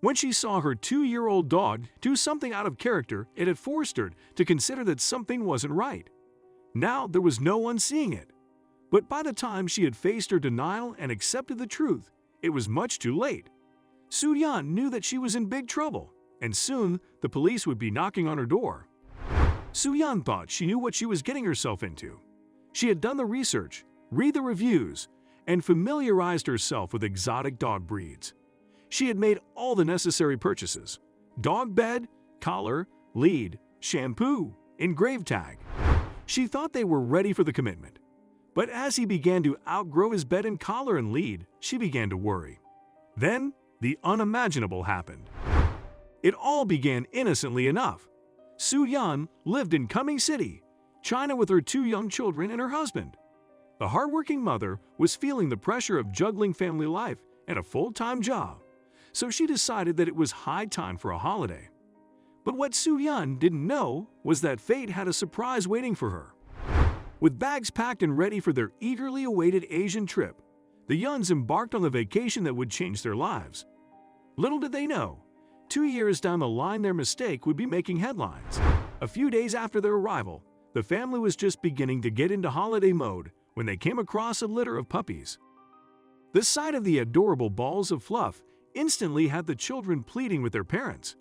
When she saw her 2-year-old dog do something out of character, it had forced her to consider that something wasn't right. Now there was no one seeing it. But by the time she had faced her denial and accepted the truth, it was much too late. Su-Yan knew that she was in big trouble, and soon the police would be knocking on her door. Su-Yan thought she knew what she was getting herself into. She had done the research, read the reviews, and familiarized herself with exotic dog breeds. She had made all the necessary purchases: dog bed, collar, lead, shampoo, engraved tag. She thought they were ready for the commitment. But as he began to outgrow his bed and collar and lead, she began to worry. Then, the unimaginable happened. It all began innocently enough. Su-Yan lived in Kunming City, China, with her 2 young children and her husband. The hardworking mother was feeling the pressure of juggling family life and a full-time job, so she decided that it was high time for a holiday. But what Su-Yan didn't know was that fate had a surprise waiting for her. With bags packed and ready for their eagerly awaited Asian trip, the Yuns embarked on the vacation that would change their lives. Little did they know, 2 years down the line their mistake would be making headlines. A few days after their arrival, the family was just beginning to get into holiday mode when they came across a litter of puppies. The sight of the adorable balls of fluff instantly had the children pleading with their parents.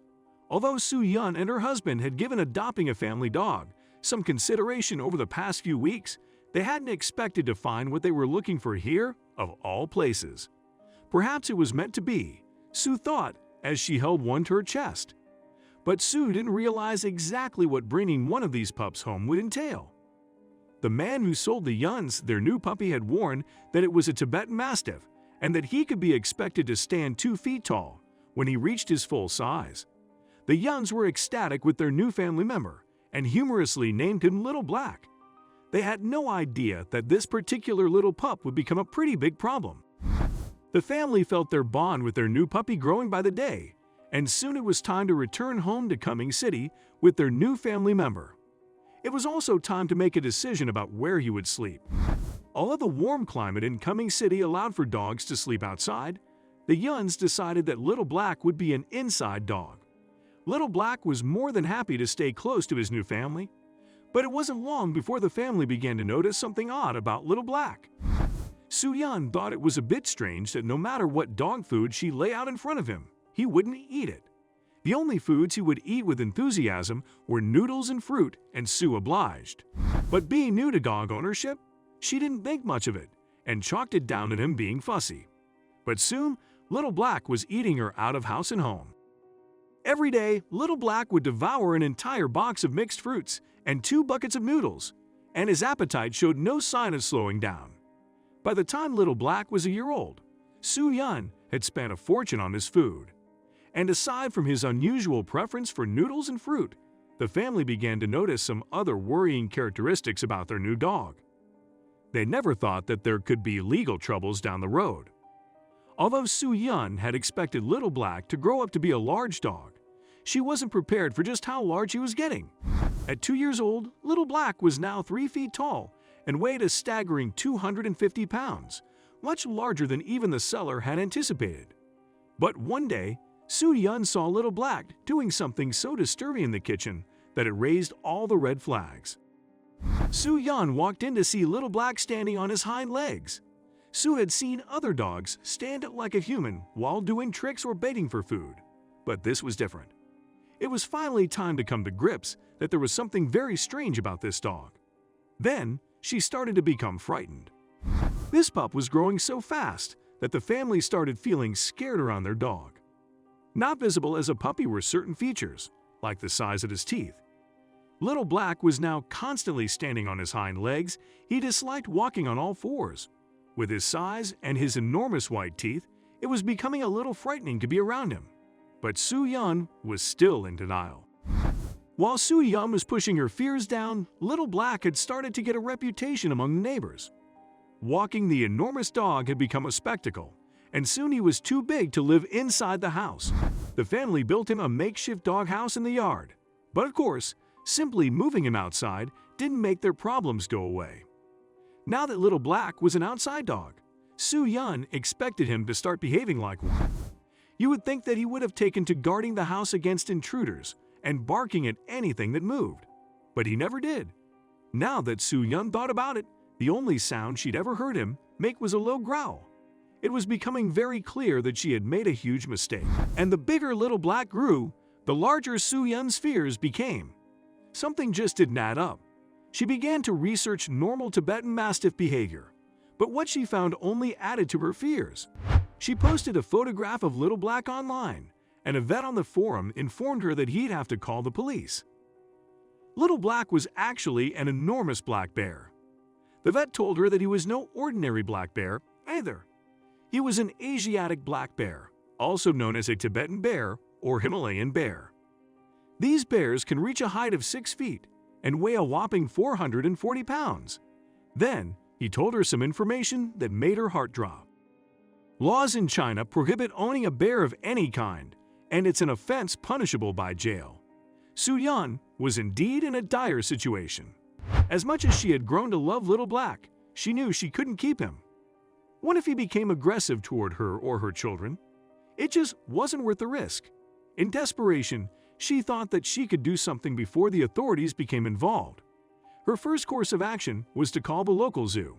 Although Su-Yan and her husband had given adopting a family dog some consideration over the past few weeks, they hadn't expected to find what they were looking for here, of all places. Perhaps it was meant to be, Su thought as she held one to her chest. But Su didn't realize exactly what bringing one of these pups home would entail. The man who sold the Yuns their new puppy had warned that it was a Tibetan Mastiff and that he could be expected to stand 2 feet tall when he reached his full size. The Yuns were ecstatic with their new family member and humorously named him Little Black. They had no idea that this particular little pup would become a pretty big problem. The family felt their bond with their new puppy growing by the day, and soon it was time to return home to Kunming City with their new family member. It was also time to make a decision about where he would sleep. Although the warm climate in Kunming City allowed for dogs to sleep outside, the Yuns decided that Little Black would be an inside dog. Little Black was more than happy to stay close to his new family, but it wasn't long before the family began to notice something odd about Little Black. Su-Yan thought it was a bit strange that no matter what dog food she lay out in front of him, he wouldn't eat it. The only foods he would eat with enthusiasm were noodles and fruit, and Su obliged. But being new to dog ownership, she didn't think much of it and chalked it down to him being fussy. But soon, Little Black was eating her out of house and home. Every day, Little Black would devour an entire box of mixed fruits and 2 buckets of noodles, and his appetite showed no sign of slowing down. By the time Little Black was a year old, Su-Yan had spent a fortune on his food. And aside from his unusual preference for noodles and fruit, the family began to notice some other worrying characteristics about their new dog. They never thought that there could be legal troubles down the road. Although Su-Yan had expected Little Black to grow up to be a large dog, she wasn't prepared for just how large he was getting. At 2 years old, Little Black was now 3 feet tall and weighed a staggering 250 pounds, much larger than even the seller had anticipated. But one day, Su-Yan saw Little Black doing something so disturbing in the kitchen that it raised all the red flags. Su-Yan walked in to see Little Black standing on his hind legs. Su had seen other dogs stand like a human while doing tricks or begging for food, but this was different. It was finally time to come to grips that there was something very strange about this dog. Then, she started to become frightened. This pup was growing so fast that the family started feeling scared around their dog. Not visible as a puppy were certain features, like the size of his teeth. Little Black was now constantly standing on his hind legs. He disliked walking on all fours. With his size and his enormous white teeth, it was becoming a little frightening to be around him. But Su-Yan was still in denial. While Su-Yan was pushing her fears down, Little Black had started to get a reputation among the neighbors. Walking the enormous dog had become a spectacle, and soon he was too big to live inside the house. The family built him a makeshift doghouse in the yard. But of course, simply moving him outside didn't make their problems go away. Now that Little Black was an outside dog, Su-Yan expected him to start behaving like one. You would think that he would have taken to guarding the house against intruders and barking at anything that moved. But he never did. Now that Soo-yeon thought about it, the only sound she'd ever heard him make was a low growl. It was becoming very clear that she had made a huge mistake. And the bigger Little Black grew, the larger Soo-yeon's fears became. Something just didn't add up. She began to research normal Tibetan Mastiff behavior, but what she found only added to her fears. She posted a photograph of Little Black online, and a vet on the forum informed her that he'd have to call the police. Little Black was actually an enormous black bear. The vet told her that he was no ordinary black bear either. He was an Asiatic black bear, also known as a Tibetan bear or Himalayan bear. These bears can reach a height of 6 feet and weigh a whopping 440 pounds. Then, he told her some information that made her heart drop. Laws in China prohibit owning a bear of any kind, and it's an offense punishable by jail. Soo-yeon was indeed in a dire situation. As much as she had grown to love Little Black, she knew she couldn't keep him. What if he became aggressive toward her or her children? It just wasn't worth the risk. In desperation, she thought that she could do something before the authorities became involved. Her first course of action was to call the local zoo.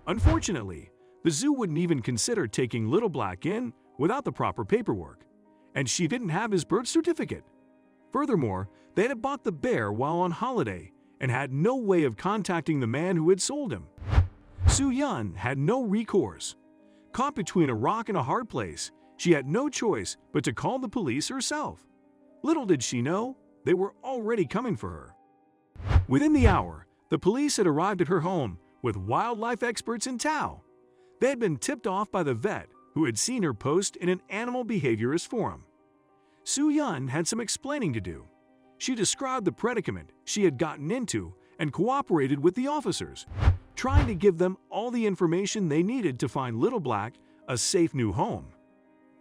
Unfortunately, the zoo wouldn't even consider taking Little Black in without the proper paperwork, and she didn't have his birth certificate. Furthermore, they had bought the bear while on holiday and had no way of contacting the man who had sold him. Soo-yeon had no recourse. Caught between a rock and a hard place, she had no choice but to call the police herself. Little did she know, they were already coming for her. Within the hour, the police had arrived at her home with wildlife experts in tow. They had been tipped off by the vet who had seen her post in an animal behaviorist forum. Soo-yeon had some explaining to do. She described the predicament she had gotten into and cooperated with the officers, trying to give them all the information they needed to find Little Black a safe new home.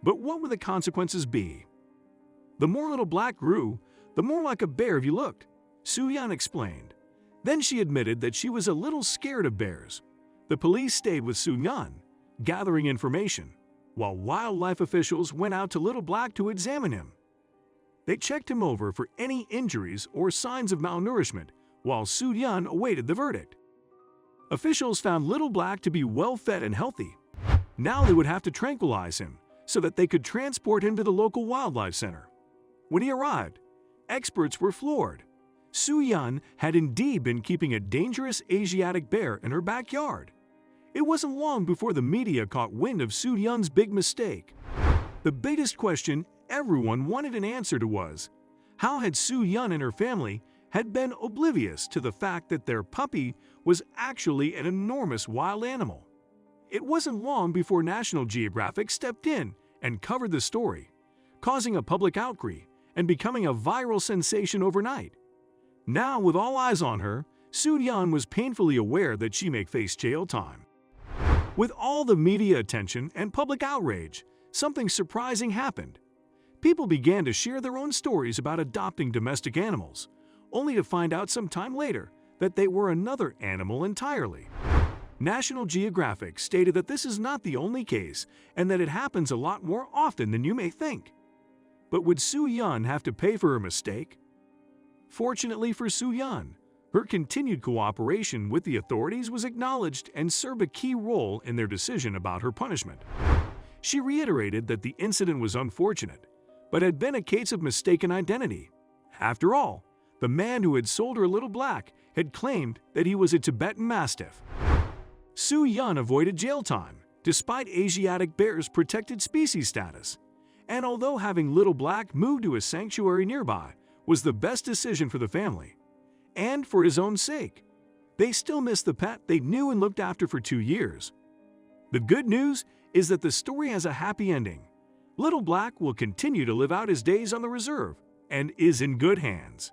But what would the consequences be? The more Little Black grew, the more like a bear he looked, Soo-yeon explained. Then she admitted that she was a little scared of bears. The police stayed with Soo-yeon, gathering information, while wildlife officials went out to Little Black to examine him. They checked him over for any injuries or signs of malnourishment, while Soo-yeon awaited the verdict. Officials found Little Black to be well-fed and healthy. Now they would have to tranquilize him so that they could transport him to the local wildlife center. When he arrived, experts were floored. Soo-yeon had indeed been keeping a dangerous Asiatic bear in her backyard. It wasn't long before the media caught wind of Soo-yeon's big mistake. The biggest question everyone wanted an answer to was, how had Soo-yeon and her family had been oblivious to the fact that their puppy was actually an enormous wild animal? It wasn't long before National Geographic stepped in and covered the story, causing a public outcry and becoming a viral sensation overnight. Now, with all eyes on her, Soo-yeon was painfully aware that she may face jail time. With all the media attention and public outrage, something surprising happened. People began to share their own stories about adopting domestic animals, only to find out some time later that they were another animal entirely. National Geographic stated that this is not the only case and that it happens a lot more often than you may think. But would Soo-yeon have to pay for her mistake? Fortunately for Soo-yeon, her continued cooperation with the authorities was acknowledged and served a key role in their decision about her punishment. She reiterated that the incident was unfortunate, but had been a case of mistaken identity. After all, the man who had sold her Little Black had claimed that he was a Tibetan Mastiff. Soo-yeon avoided jail time, despite Asiatic bear's protected species status. And although having Little Black moved to a sanctuary nearby was the best decision for the family, and for his own sake, they still missed the pet they knew and looked after for 2 years. The good news is that the story has a happy ending. Little Black will continue to live out his days on the reserve and is in good hands.